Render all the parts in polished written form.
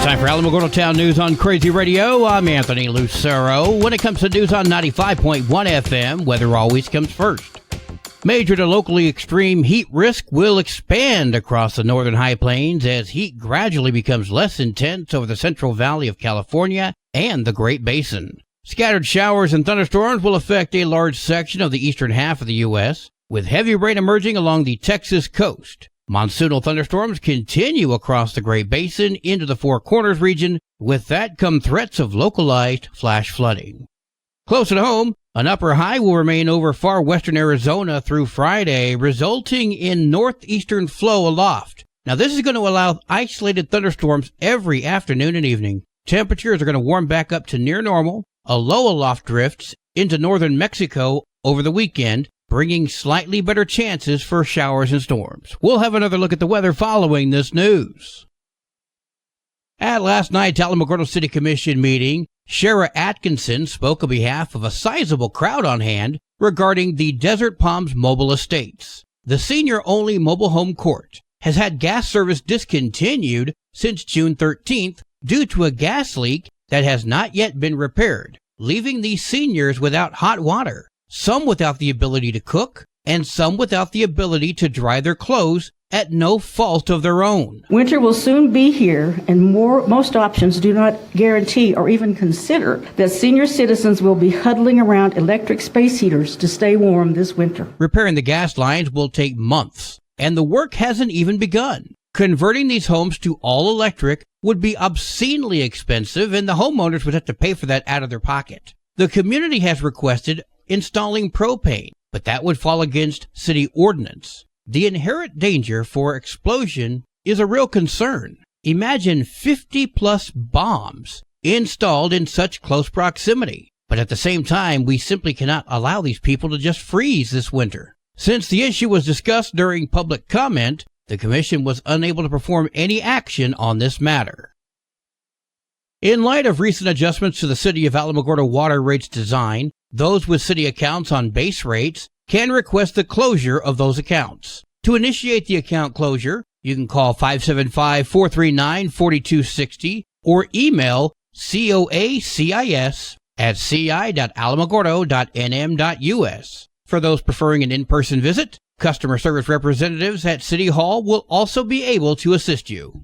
Time for Alamogordo Town News on Crazy Radio. I'm Anthony Lucero. When it comes to news on 95.1 FM, weather always comes first. Major to locally extreme heat risk will expand across the northern high plains as heat gradually becomes less intense over the Central Valley of California and the Great Basin. Scattered showers and thunderstorms will affect a large section of the eastern half of the U.S., with heavy rain emerging along the Texas coast. Monsoonal thunderstorms continue across the Great Basin into the Four Corners region. With that come threats of localized flash flooding. Close at home, an upper high will remain over far western Arizona through Friday, resulting in northeastern flow aloft. Now, this is going to allow isolated thunderstorms every afternoon and evening. Temperatures are going to warm back up to near normal. A low aloft drifts into northern Mexico over the weekend, bringing slightly better chances for showers and storms. We'll have another look at the weather following this news. At last night's Alamogordo City Commission meeting, Shara Atkinson spoke on behalf of a sizable crowd on hand regarding the Desert Palms Mobile Estates. The senior-only mobile home court has had gas service discontinued since June 13th due to a gas leak that has not yet been repaired, leaving these seniors without hot water, some without the ability to cook, and some without the ability to dry their clothes at no fault of their own. Winter will soon be here, and most options do not guarantee or even consider that senior citizens will be huddling around electric space heaters to stay warm this winter. Repairing the gas lines will take months, and the work hasn't even begun. Converting these homes to all electric would be obscenely expensive, and the homeowners would have to pay for that out of their pocket. The community has requested installing propane, but that would fall against city ordinance. The inherent danger for explosion is a real concern. Imagine 50-plus bombs installed in such close proximity. But at the same time, we simply cannot allow these people to just freeze this winter. Since the issue was discussed during public comment, the Commission was unable to perform any action on this matter. In light of recent adjustments to the City of Alamogordo water rates design, those with city accounts on base rates can request the closure of those accounts. To initiate the account closure, you can call 575-439-4260 or email coacis@ci.alamogordo.nm.us. For those preferring an in-person visit, customer service representatives at City Hall will also be able to assist you.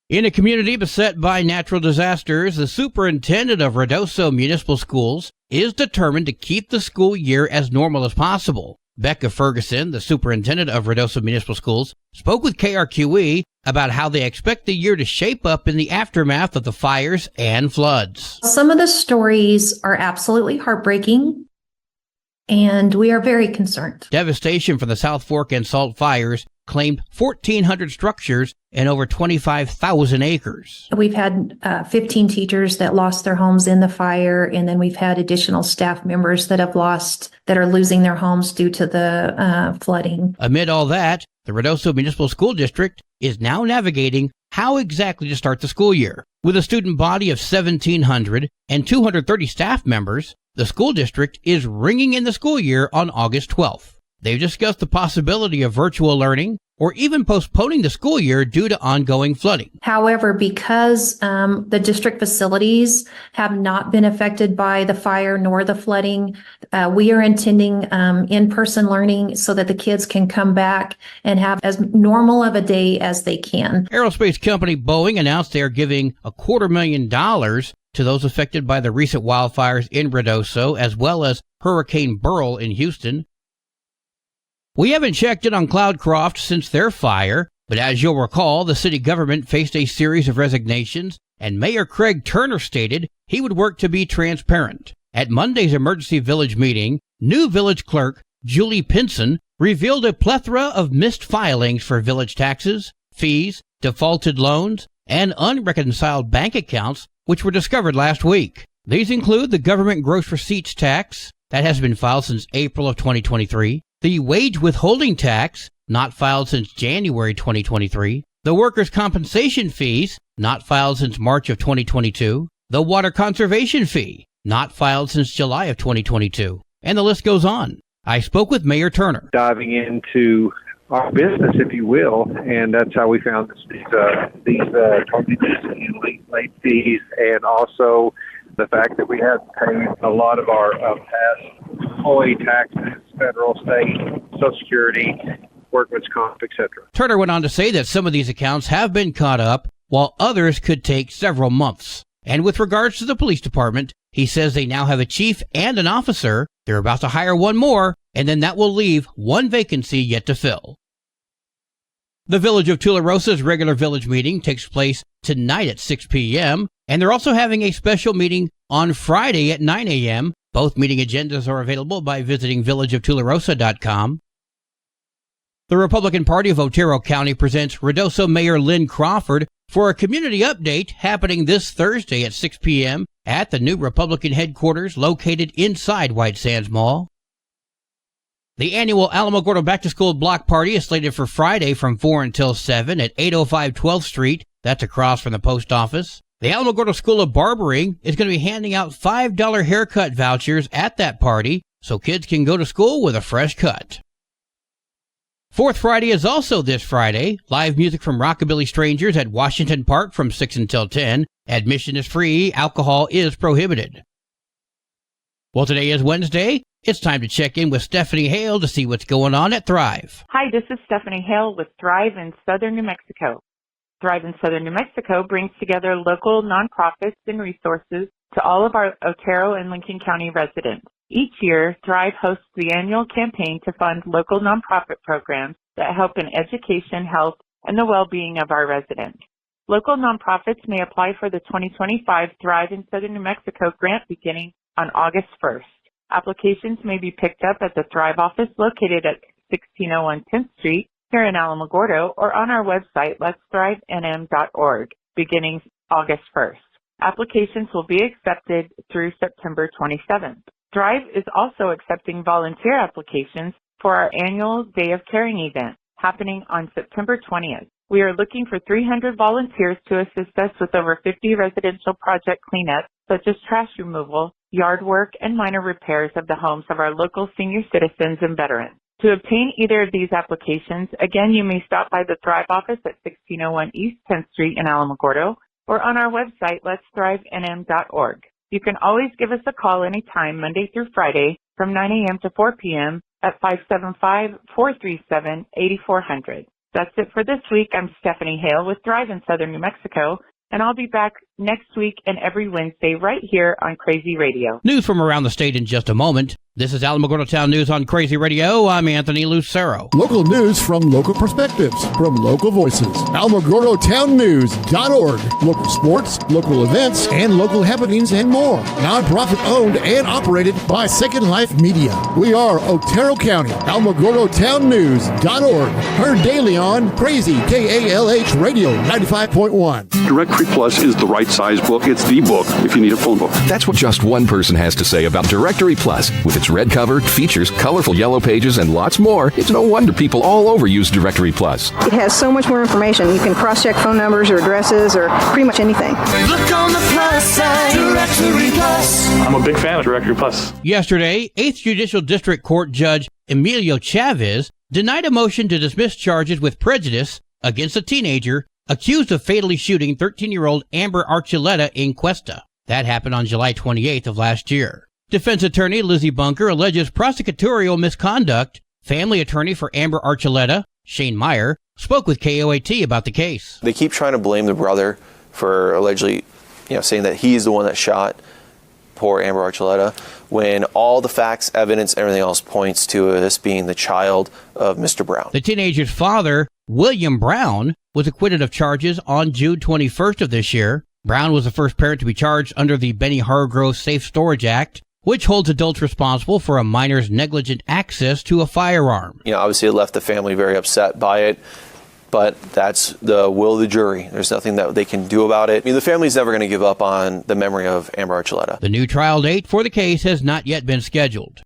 In a community beset by natural disasters, the superintendent of Ruidoso Municipal Schools is determined to keep the school year as normal as possible. Becca Ferguson, the superintendent of Ruidoso Municipal Schools, spoke with KRQE about how they expect the year to shape up in the aftermath of the fires and floods. Some of the stories are absolutely heartbreaking, and we are very concerned. Devastation from the South Fork and Salt fires claimed 1,400 structures and over 25,000 acres. We've had 15 teachers that lost their homes in the fire, and then we've had additional staff members that are losing their homes due to the flooding. Amid all that, the Ruidoso Municipal School District is now navigating how exactly to start the school year. With a student body of 1,700 and 230 staff members, the school district is ringing in the school year on August 12th. They've discussed the possibility of virtual learning or even postponing the school year due to ongoing flooding. However, because the district facilities have not been affected by the fire nor the flooding, we are intending in-person learning so that the kids can come back and have as normal of a day as they can. Aerospace company Boeing announced they are giving $250,000 to those affected by the recent wildfires in Ruidoso, as well as Hurricane Beryl in Houston. We haven't checked in on Cloudcroft since their fire, but as you'll recall, the city government faced a series of resignations, and Mayor Craig Turner stated he would work to be transparent. At Monday's emergency village meeting, new village clerk Julie Pinson revealed a plethora of missed filings for village taxes, fees, defaulted loans, and unreconciled bank accounts, which were discovered last week. These include the government gross receipts tax that has been filed since April of 2023, the wage withholding tax, not filed since January 2023, the workers' compensation fees, not filed since March of 2022, the water conservation fee, not filed since July of 2022, and the list goes on. I spoke with Mayor Turner. Diving into our business, if you will, and that's how we found these tornadoes and late fees, and also the fact that we had paid a lot of our past employee taxes, federal, state, Social Security, workman's comp, etc. Turner went on to say that some of these accounts have been caught up, while others could take several months. And with regards to the police department, he says they now have a chief and an officer. They're about to hire one more, and then that will leave one vacancy yet to fill. The Village of Tularosa's regular village meeting takes place tonight at 6 p.m., and they're also having a special meeting on Friday at 9 a.m. Both meeting agendas are available by visiting villageoftularosa.com. The Republican Party of Otero County presents Ruidoso Mayor Lynn Crawford for a community update happening this Thursday at 6 p.m. at the new Republican headquarters located inside White Sands Mall. The annual Alamogordo Back-to-School Block Party is slated for Friday from 4 until 7 at 805 12th Street. That's across from the post office. The Alamogordo School of Barbering is going to be handing out $5 haircut vouchers at that party so kids can go to school with a fresh cut. Fourth Friday is also this Friday. Live music from Rockabilly Strangers at Washington Park from 6 until 10. Admission is free. Alcohol is prohibited. Well, today is Wednesday. It's time to check in with Stephanie Hale to see what's going on at Thrive. Hi, this is Stephanie Hale with Thrive in Southern New Mexico. Thrive in Southern New Mexico brings together local nonprofits and resources to all of our Otero and Lincoln County residents. Each year, Thrive hosts the annual campaign to fund local nonprofit programs that help in education, health, and the well-being of our residents. Local nonprofits may apply for the 2025 Thrive in Southern New Mexico grant beginning on August 1st. Applications may be picked up at the Thrive office located at 1601 10th Street here in Alamogordo or on our website, letsthrivenm.org, beginning August 1st. Applications will be accepted through September 27th. Thrive is also accepting volunteer applications for our annual Day of Caring event happening on September 20th. We are looking for 300 volunteers to assist us with over 50 residential project cleanups, such as trash removal, yard work, and minor repairs of the homes of our local senior citizens and veterans. To obtain either of these applications, again, you may stop by the Thrive office at 1601 East 10th Street in Alamogordo or on our website, letsthrivenm.org. You can always give us a call anytime, Monday through Friday, from 9 a.m. to 4 p.m. at 575-437-8400. That's it for this week. I'm Stephanie Hale with Thrive in Southern New Mexico, and I'll be back next week and every Wednesday right here on Crazy Radio. News from around the state in just a moment. This is Alamogordo Town News on Crazy Radio. I'm Anthony Lucero. Local news from local perspectives, from local voices. AlamogordoTownNews.org. Local sports, local events, and local happenings and more. Nonprofit owned and operated by Second Life Media. We are Otero County. AlamogordoTownNews.org. Heard daily on Crazy KALH Radio 95.1. Directory Plus is the right size book. It's the book if you need a phone book. That's what just one person has to say about Directory Plus. With its red cover, features, colorful yellow pages, and lots more, it's no wonder people all over use Directory Plus. It has so much more information. You can cross-check phone numbers or addresses or pretty much anything. Look on the plus side, Directory Plus. I'm a big fan of Directory Plus. Yesterday, 8th Judicial District Court Judge Emilio Chavez denied a motion to dismiss charges with prejudice against a teenager accused of fatally shooting 13-year-old Amber Archuleta in Cuesta. That happened on July 28th of last year. Defense attorney Lizzie Bunker alleges prosecutorial misconduct. Family attorney for Amber Archuleta, Shane Meyer, spoke with KOAT about the case. They keep trying to blame the brother for allegedly, saying that he's the one that shot poor Amber Archuleta, when all the facts, evidence, everything else points to this being the child of Mr. Brown. The teenager's father, William Brown, was acquitted of charges on June 21st of this year. Brown was the first parent to be charged under the Benny Hargrove Safe Storage Act, which holds adults responsible for a minor's negligent access to a firearm. Obviously it left the family very upset by it, but that's the will of the jury. There's nothing that they can do about it. The family's never going to give up on the memory of Amber Archuleta. The new trial date for the case has not yet been scheduled.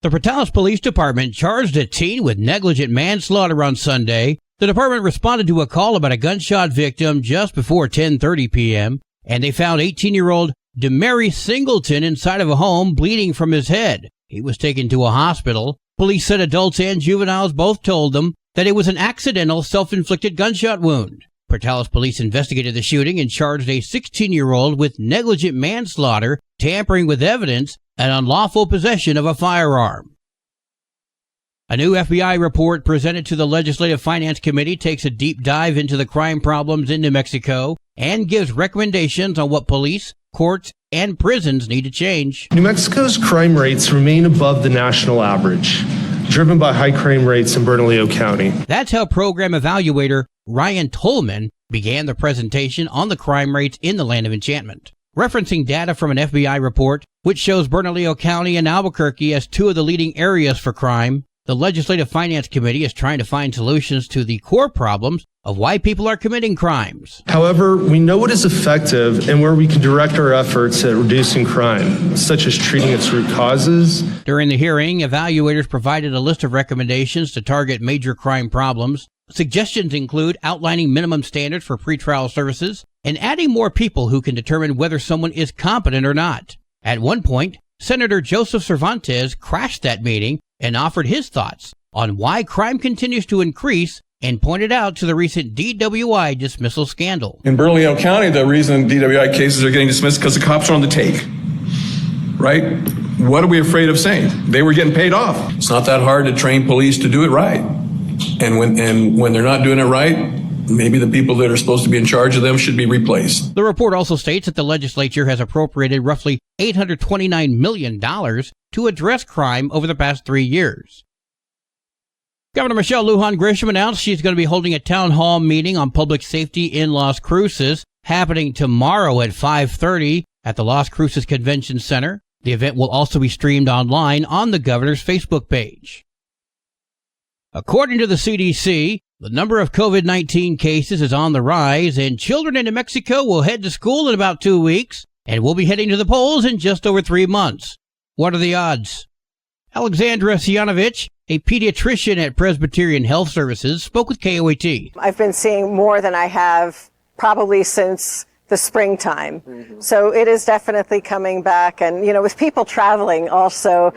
The Portales Police Department charged a teen with negligent manslaughter on Sunday. The department responded to a call about a gunshot victim just before 10:30 p.m., and they found 18-year-old DeMary Singleton inside of a home bleeding from his head. He was taken to a hospital. Police said adults and juveniles both told them that it was an accidental self-inflicted gunshot wound. Portales police investigated the shooting and charged a 16-year-old with negligent manslaughter, tampering with evidence, and unlawful possession of a firearm. A new FBI report presented to the Legislative Finance Committee takes a deep dive into the crime problems in New Mexico and gives recommendations on what police, courts, and prisons need to change. New Mexico's crime rates remain above the national average, driven by high crime rates in Bernalillo County. That's how program evaluator Ryan Tolman began the presentation on the crime rates in the Land of Enchantment. Referencing data from an FBI report, which shows Bernalillo County and Albuquerque as two of the leading areas for crime, the Legislative Finance Committee is trying to find solutions to the core problems of why people are committing crimes. However, we know what is effective and where we can direct our efforts at reducing crime, such as treating its root causes. During the hearing, evaluators provided a list of recommendations to target major crime problems. Suggestions include outlining minimum standards for pretrial services and adding more people who can determine whether someone is competent or not. At one point, Senator Joseph Cervantes crashed that meeting and offered his thoughts on why crime continues to increase and pointed out to the recent DWI dismissal scandal. In Bernalillo County, the reason DWI cases are getting dismissed is because the cops are on the take, right? What are we afraid of saying? They were getting paid off. It's not that hard to train police to do it right. And when they're not doing it right, maybe the people that are supposed to be in charge of them should be replaced. The report also states that the legislature has appropriated roughly $829 million to address crime over the past 3 years. Governor Michelle Lujan Grisham announced she's going to be holding a town hall meeting on public safety in Las Cruces, happening tomorrow at 5:30 at the Las Cruces Convention Center. The event will also be streamed online on the governor's Facebook page. According to the CDC, the number of COVID-19 cases is on the rise, and children in New Mexico will head to school in about 2 weeks, and will be heading to the polls in just over 3 months. What are the odds? Alexandra Sianovich, a pediatrician at Presbyterian Health Services, spoke with KOAT. I've been seeing more than I have probably since the springtime. Mm-hmm. So it is definitely coming back. And, with people traveling also,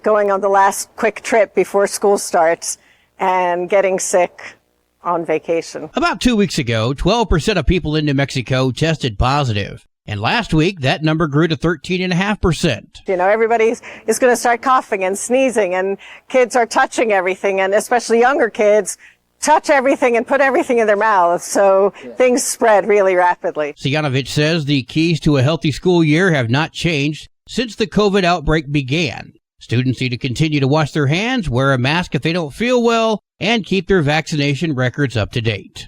going on the last quick trip before school starts and getting sick on vacation. About 2 weeks ago, 12% of people in New Mexico tested positive. And last week, that number grew to 13.5%. Everybody is going to start coughing and sneezing, and kids are touching everything, and especially younger kids touch everything and put everything in their mouths, so things spread really rapidly. Sianovich says the keys to a healthy school year have not changed since the COVID outbreak began. Students need to continue to wash their hands, wear a mask if they don't feel well, and keep their vaccination records up to date.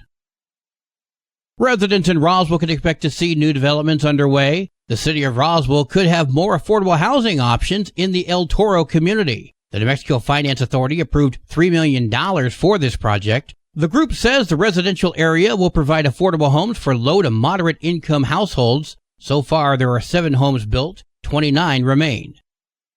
Residents in Roswell can expect to see new developments underway. The city of Roswell could have more affordable housing options in the El Toro community. The New Mexico Finance Authority approved $3 million for this project. The group says the residential area will provide affordable homes for low to moderate income households. So far, there are 7 homes built, 29 remain.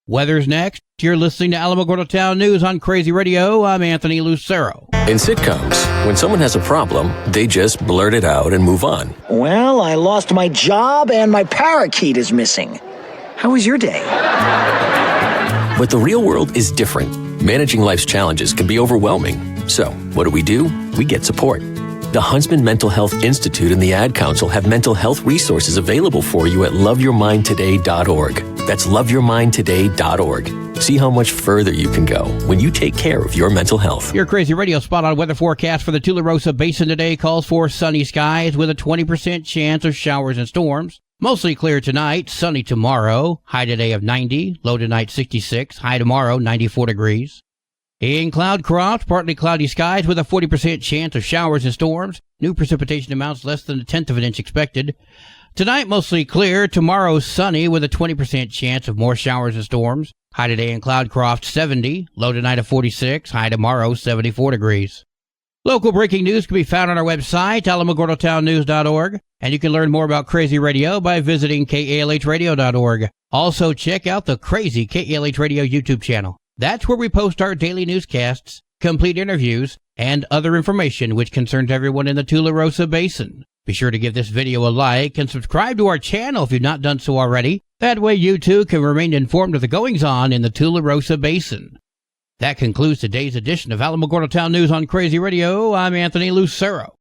Weather's next. You're listening to Alamogordo Town News on Crazy Radio. I'm Anthony Lucero. In sitcoms, when someone has a problem, they just blurt it out and move on. Well, I lost my job and my parakeet is missing. How was your day? But the real world is different. Managing life's challenges can be overwhelming. So, what do? We get support. The Huntsman Mental Health Institute and the Ad Council have mental health resources available for you at loveyourmindtoday.org. That's loveyourmindtoday.org. See how much further you can go when you take care of your mental health. Your Crazy Radio spot on weather forecast for the Tularosa Basin today calls for sunny skies with a 20% chance of showers and storms. Mostly clear tonight, sunny tomorrow, high today of 90, low tonight 66, high tomorrow 94 degrees. In Cloudcroft, partly cloudy skies with a 40% chance of showers and storms. New precipitation amounts less than 1/10 of an inch expected. Tonight, mostly clear. Tomorrow, sunny with a 20% chance of more showers and storms. High today in Cloudcroft, 70. Low tonight of 46. High tomorrow, 74 degrees. Local breaking news can be found on our website, alamogordotownnews.org. And you can learn more about Crazy Radio by visiting kalhradio.org. Also, check out the Crazy KALH Radio YouTube channel. That's where we post our daily newscasts, complete interviews, and other information which concerns everyone in the Tularosa Basin. Be sure to give this video a like and subscribe to our channel if you've not done so already. That way you too can remain informed of the goings-on in the Tularosa Basin. That concludes today's edition of Alamogordo Town News on Crazy Radio. I'm Anthony Lucero.